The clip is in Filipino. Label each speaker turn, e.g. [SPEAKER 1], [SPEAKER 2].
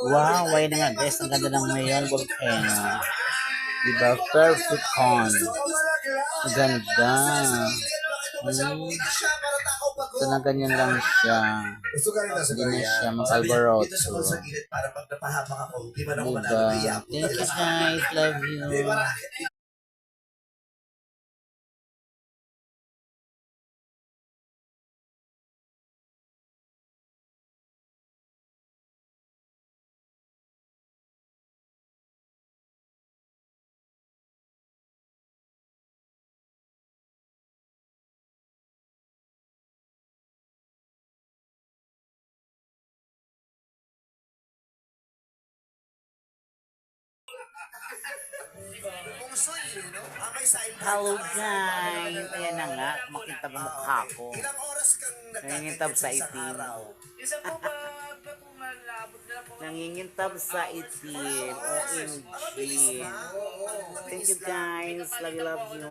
[SPEAKER 1] Wow, why na nga guys, ang ganda ng ngayon volcano. Diba? Perfect con. Ang ganda. So na ganyan lang siya. Hindi na siya mag-albaroto. Diba? Thank you guys. Love you. Hello guys! Ayan na nga, makintab ang mukha ko. Nangingintab sa itim. Nangingintab sa itim. OMG. Thank you guys. Love you, love you.